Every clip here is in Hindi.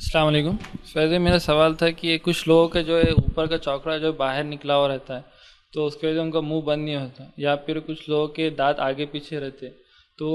अस्सलाम वालेकुम। फैज़, मेरा सवाल था कि ये कुछ लोगों का जो है ऊपर का चौकड़ा जो बाहर निकला हुआ रहता है, तो उसकी वजह से उनका मुंह बंद नहीं होता, या फिर कुछ लोगों के दांत आगे पीछे रहते हैं, तो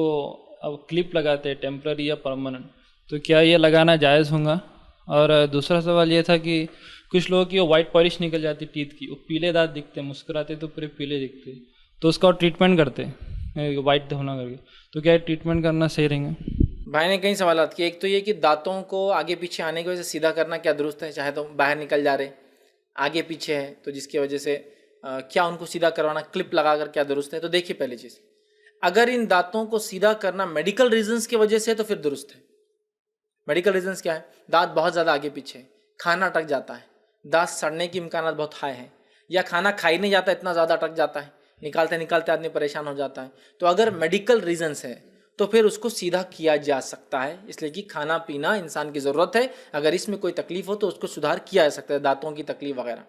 अब क्लिप लगाते हैं टेम्पररी या परमानेंट, तो क्या ये लगाना जायज़ होगा? और दूसरा सवाल ये था कि कुछ लोगों की वो वाइट पॉलिश निकल जाती टीथ की, वो पीले दांत दिखते हैं, मुस्कुराते तो पूरे पीले दिखते हैं, तो उसका ट्रीटमेंट करते हैं वाइट होना करके, तो क्या ट्रीटमेंट करना सही रहेगा? भाई ने कई सवाल किए। एक तो ये कि दांतों को आगे पीछे आने की वजह से सीधा करना क्या दुरुस्त है, चाहे तो बाहर निकल जा रहे आगे पीछे है तो जिसकी वजह से क्या उनको सीधा करवाना क्लिप लगाकर क्या दुरुस्त है। तो देखिए, पहली चीज़, अगर इन दांतों को सीधा करना मेडिकल रीजंस की वजह से है तो फिर दुरुस्त है। मेडिकल रीजंस क्या है? दांत बहुत ज़्यादा आगे पीछे है, खाना अटक जाता है, दांत सड़ने की इम्कान बहुत हाई है, या खाना खाई नहीं जाता, इतना ज़्यादा अटक जाता है, निकालते निकालते आदमी परेशान हो जाता है। तो अगर मेडिकल रीजंस है तो फिर उसको सीधा किया जा सकता है, इसलिए कि खाना पीना इंसान की ज़रूरत है, अगर इसमें कोई तकलीफ हो तो उसको सुधार किया जा सकता है, दांतों की तकलीफ वगैरह।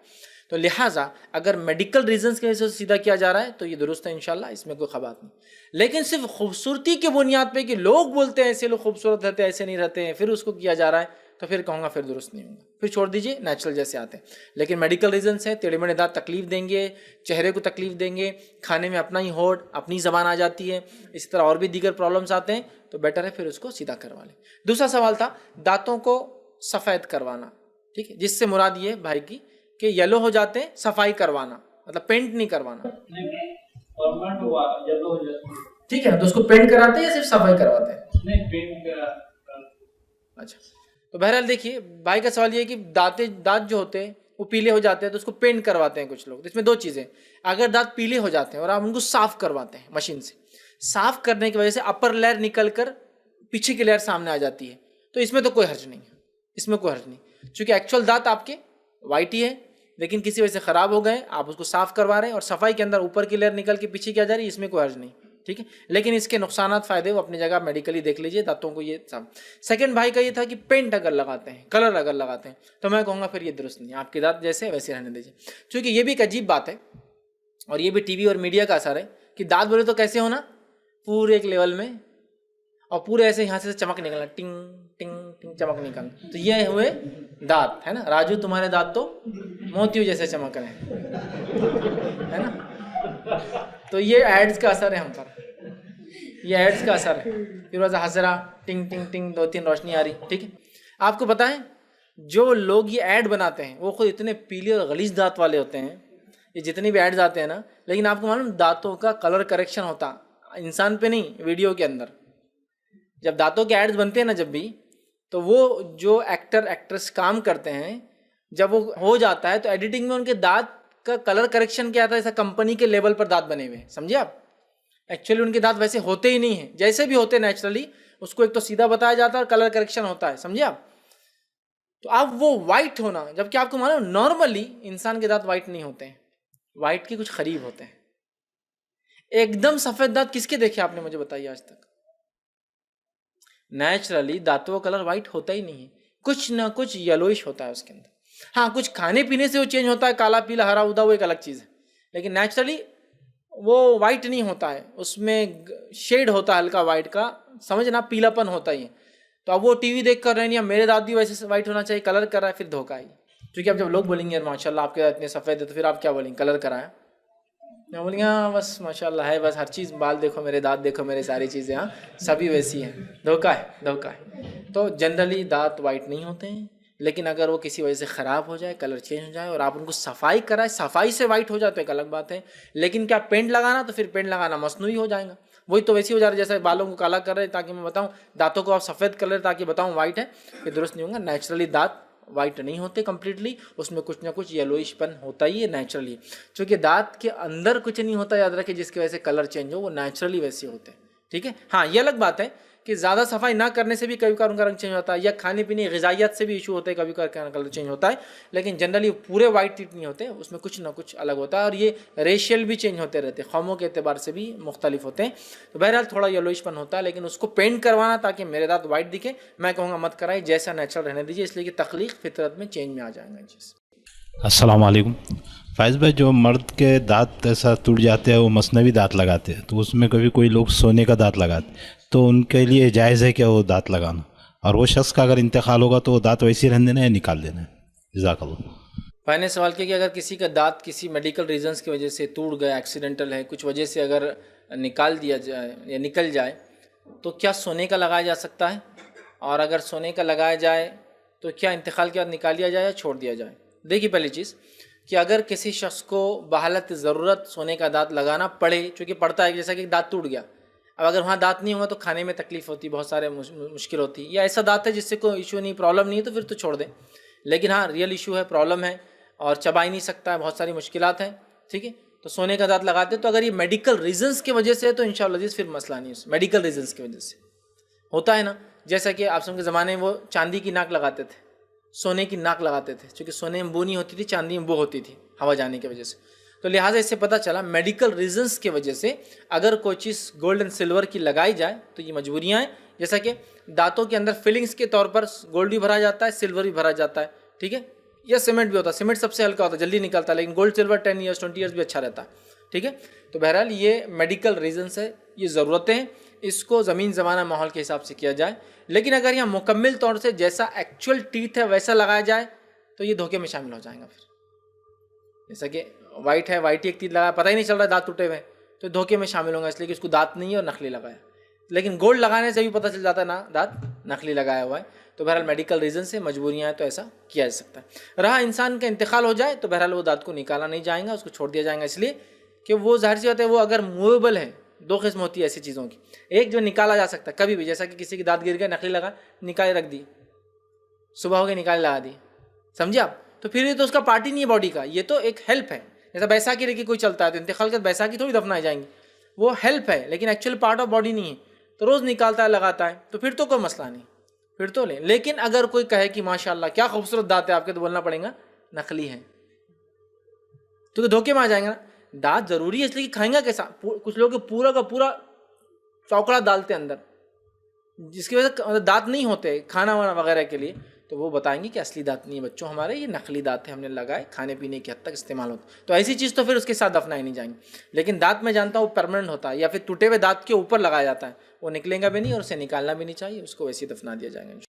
तो लिहाजा अगर मेडिकल रीजंस की वजह से सीधा किया जा रहा है तो ये दुरुस्त है इंशाल्लाह, इसमें कोई ख़बात नहीं। लेकिन सिर्फ खूबसूरती के बुनियाद पे कि लोग बोलते हैं ऐसे लोग खूबसूरत रहते हैं, ऐसे नहीं रहते हैं, फिर उसको किया जा रहा है, तो फिर कहूँगा फिर दुरुस्त नहीं होगा, फिर छोड़ दीजिए, नेचुरल जैसे आते हैं। लेकिन मेडिकल रीजंस है, टेढ़े मेढ़े दांत तकलीफ देंगे, चेहरे को तकलीफ देंगे, खाने में अपना ही होड़, अपनी ज़बान आ जाती है, इस तरह और भी दीगर प्रॉब्लम्स आते हैं, तो बेटर है फिर उसको सीधा करवा लें। दूसरा सवाल था दांतों को सफ़ेद करवाना, ठीक है, जिससे मुराद ये भाई की कि येलो हो जाते हैं, सफाई करवाना, मतलब पेंट नहीं करवाना, ठीक है, तो उसको पेंट कराते हैं या सिर्फ सफाई करवाते हैं? नहीं, पेंट। अच्छा, तो बहरहाल देखिए, भाई का सवाल ये है कि दांत जो होते हैं वो पीले हो जाते हैं तो उसको पेंट करवाते हैं कुछ लोग। तो इसमें दो चीज़ें, अगर दांत पीले हो जाते हैं और आप उनको साफ़ करवाते हैं मशीन से, साफ़ करने की वजह से अपर लेयर निकल कर पीछे की लेयर सामने आ जाती है, तो इसमें तो कोई हर्ज नहीं है, इसमें कोई हर्ज नहीं, क्योंकि एक्चुअल दांत आपके वाइट ही है, लेकिन किसी वजह से ख़राब हो गए, आप उसको साफ़ करवा रहे हैं और सफाई के अंदर ऊपर की लेयर निकल के पीछे की आ जा रही है, इसमें कोई हर्ज नहीं, ठीक है। लेकिन इसके नुकसानात फ़ायदे वो अपनी जगह मेडिकली देख लीजिए दांतों को, ये सब। सेकंड भाई का ये था कि पेंट अगर लगाते हैं, कलर अगर लगाते हैं, तो मैं कहूँगा फिर ये दुरुस्त नहीं है, आपके दांत जैसे वैसे रहने दीजिए। क्योंकि ये भी एक अजीब बात है और ये भी टीवी और मीडिया का असर है कि दांत बोले तो कैसे होना, पूरे एक लेवल में, और पूरे ऐसे यहाँ से चमक निकलना, टिंग टिंग टिंग चमक निकलना, तो ये हुए दांत, है ना। राजू तुम्हारे दांत तो मोतियों जैसे चमक रहे हैं, है ना। तो ये एड्स का असर है हम पर, ये एड्स का असर है। फिर वजह हंसरा, टिंग टिंग टिंग, दो तीन रोशनी आ रही, ठीक है। आपको पता है जो लोग ये ऐड बनाते हैं वो खुद इतने पीले और गलीज दांत वाले होते हैं, ये जितनी भी एड्स आते हैं ना, लेकिन आपको मालूम दांतों का कलर करेक्शन होता इंसान पे नहीं, वीडियो के अंदर। जब दांतों के एड्स बनते हैं ना, जब भी, तो वो जो एक्टर एक्ट्रेस काम करते हैं, जब वो हो जाता है तो एडिटिंग में उनके दांत का कलर करेक्शन क्या आता है, ऐसा कंपनी के लेवल पर दांत बने हुए हैं, समझे आप। एक्चुअली उनके दांत वैसे होते ही नहीं है, जैसे भी होते नेचुरली, उसको एक तो सीधा बताया जाता है और कलर करेक्शन होता है, समझे आप। तो आप वो वाइट होना, जबकि आपको मालूम नॉर्मली इंसान के दांत वाइट नहीं होते हैं, वाइट के कुछ करीब होते हैं। एकदम सफेद दांत किसके देखे आपने, मुझे बताइए आज तक। नेचुरली दांतों का कलर वाइट होता ही नहीं है, कुछ ना कुछ येलोइश होता है उसके अंदर। हाँ, कुछ खाने पीने से वो चेंज होता है, काला पीला हरा उदा, वो एक अलग चीज़ है, लेकिन नेचुरली वो वाइट नहीं होता है, उसमें शेड होता है हल्का वाइट का, समझना, पीलापन होता ही है। तो अब वो टीवी देख कर रहे हैं, मेरे दांत भी वैसे वाइट होना चाहिए, कलर कर रहा है, फिर धोखा ही। क्योंकि अब जब लोग बोलेंगे यार माशाल्लाह आपके दांत इतने सफ़ेद है, तो फिर आप क्या बोलेंगे, कलर कराया। मैं बोलेंगे हाँ बस माशाल्लाह है, बस हर चीज़, बाल देखो मेरे, दांत देखो मेरे, सारी चीज़ें हाँ सभी वैसी हैं। धोखा है, धोखा है। तो जनरली दांत वाइट नहीं होते हैं, लेकिन अगर वो किसी वजह से ख़राब हो जाए, कलर चेंज हो जाए और आप उनको सफाई कराए, सफाई से वाइट हो जाए तो एक अलग बात है। लेकिन क्या पेंट लगाना, तो फिर पेंट लगाना मसनूई हो जाएगा, वही तो वैसे हो जा रहा है जैसे बालों को काला कर रहे हैं ताकि मैं बताऊं, दांतों को आप सफ़ेद कर रहे ताकि बताऊं वाइट है, ये दुरुस्त नहीं होगा। नेचुरली दांत वाइट नहीं होते कंप्लीटली, उसमें कुछ ना कुछ येलोइशपन होता ही है नेचुरली, क्योंकि दांत के अंदर कुछ नहीं होता, याद रखें, जिसकी वजह से कलर चेंज हो, वो नेचुरली वैसे होते हैं, ठीक है। हाँ, ये अलग बात है कि ज़्यादा सफाई ना करने से भी कभी कभार उनका रंग चेंज होता है, या खाने पीने ग़िज़ाइयत से भी इशू होते हैं, कभी कभार कलर चेंज होता है, लेकिन जनरली पूरे वाइट टीथ नहीं होते, उसमें कुछ ना कुछ अलग होता है। और ये रेशियल भी चेंज होते रहते हैं, कौमों के अतबार से भी मुख्तलिफ होते हैं। तो बहरहाल थोड़ा येलोइशपन होता है, लेकिन उसको पेंट करवाना ताकि मेरे दांत वाइट दिखे, मैं कहूँगा मत कराइए, जैसा नेचुरल रहने दीजिए, इसलिए कि तख्लीक फितरत में चेंज में आ जाएगा चीज़। अस्सलाम वालेकुम। फैज़ भाई, जो मर्द के दांत ऐसा टूट जाते हैं, वो मसनवी दांत लगाते हैं, तो उसमें कभी कोई लोग सोने का दांत लगाते, तो उनके लिए जायज़ है क्या वो दांत लगाना? और वो शख्स का अगर इंतकाल होगा तो वो दांत वैसे ही रहने देना है, निकाल देना है? जज़ाकल्लाह। भाई ने सवाल किया कि अगर किसी का दांत किसी मेडिकल रीजंस की वजह से टूट गया, एक्सीडेंटल है, कुछ वजह से अगर निकाल दिया जाए या निकल जाए तो क्या सोने का लगाया जा सकता है? और अगर सोने का लगाया जाए तो क्या इंतकाल के बाद निकाल दिया जाए या छोड़ दिया जाए? देखिए, पहली चीज़ कि अगर किसी शख्स को बहालत ज़रूरत सोने का दांत लगाना पड़े, चूँकि पड़ता है, जैसा कि दांत टूट गया, अब अगर वहाँ दांत नहीं होगा तो खाने में तकलीफ़ होती, बहुत सारे मुश्किल होती, या ऐसा दांत है जिससे कोई इशू नहीं, प्रॉब्लम नहीं है, तो फिर तो छोड़ दें। लेकिन हाँ, रियल इशू है, प्रॉब्लम है और चबा ही नहीं सकता है, बहुत सारी मुश्किलात हैं, ठीक है, तो सोने का दांत लगाते हैं। तो अगर ये मेडिकल रीजंस की वजह से है तो इंशाअल्लाह फिर मसला नहीं है। मेडिकल रीजंस की वजह से होता है ना, जैसा कि आप सब के ज़माने में वो चांदी की नाक लगाते थे, सोने की नाक लगाते थे, क्योंकि सोने में बो नहीं होती थी, चांदी में बो होती थी हवा जाने की वजह से। तो लिहाजा इससे पता चला मेडिकल रीजंस की वजह से अगर कोई चीज़ गोल्ड एंड सिल्वर की लगाई जाए तो ये मजबूरियाँ हैं। जैसा कि दांतों के अंदर फिलिंग्स के तौर पर गोल्ड भी भरा जाता है, सिल्वर भी भरा जाता है, ठीक है, या सीमेंट भी होता है। सीमेंट सबसे हल्का होता है, जल्दी निकलता है, लेकिन गोल्ड सिल्वर 10 ईयर्स 20 ईयर्स भी अच्छा रहता है, ठीक है। तो बहरहाल ये मेडिकल रीजंस है, ये ज़रूरतें हैं, इसको ज़मीन ज़माना माहौल के हिसाब से किया जाए। लेकिन अगर यहाँ मुकम्मल तौर से जैसा एक्चुअल टीथ है वैसा लगाया जाए तो ये धोखे में शामिल हो जाएगा। फिर जैसा कि वाइट है, वाइट ही एक टीथ लगाया, पता ही नहीं चल रहा दांत टूटे हुए, तो धोखे में शामिल होगा, इसलिए कि उसको दांत नहीं है और नकली लगाया। लेकिन गोल्ड लगाने से भी पता चल जाता है ना दांत नकली लगाया हुआ है। तो बहरहाल मेडिकल रीज़न से मजबूरियाँ हैं तो ऐसा किया जा सकता है। रहा इंसान का इंतकाल हो जाए तो बहरहाल वो दांत को निकाला नहीं जाएगा, उसको छोड़ दिया जाएगा, इसलिए कि वो जाहिर सी बात है वो अगर मूवेबल है। दो किस्म होती है ऐसी चीज़ों की, एक जो निकाला जा सकता है कभी भी, जैसा कि किसी की दांत गिर गया, नकली लगा, निकाले रख दी, सुबह हो गई निकाले लगा दी, समझे आप, तो फिर ये तो उसका पार्ट ही नहीं है बॉडी का, ये तो एक हेल्प है। जैसा बैसाखी लेके कोई चलता है तो इंतकाल के बैसाखी थोड़ी दफनाई जाएंगी, वो हेल्प है लेकिन एक्चुअल पार्ट ऑफ बॉडी नहीं है। तो रोज़ निकालता है, लगाता है, तो फिर तो कोई मसला नहीं, फिर तो लें। लेकिन अगर कोई कहे कि माशाल्लाह क्या खूबसूरत दांत है आपके, तो बोलना पड़ेगा नकली है, तो धोखे में आ जाएंगे ना। दांत जरूरी है इसलिए कि खाएंगा कैसा, कुछ लोग पूरा का पूरा चौकड़ा डालते अंदर, जिसकी वजह से दांत नहीं होते खाना वाना वगैरह के लिए, तो वो बताएंगे कि असली दांत नहीं है बच्चों हमारे, ये नकली दांत है, हमने लगाए, खाने पीने की हद तक इस्तेमाल होता। तो ऐसी चीज़ तो फिर उसके साथ दफनाई नहीं जाएंगे। लेकिन दांत में जानता हूँ परमानेंट होता है, या फिर टूटे हुए दांत के ऊपर लगाया जाता है, वो निकलेगा भी नहीं और उसे निकालना भी नहीं चाहिए, उसको वैसे ही दफना दिया जाएगा।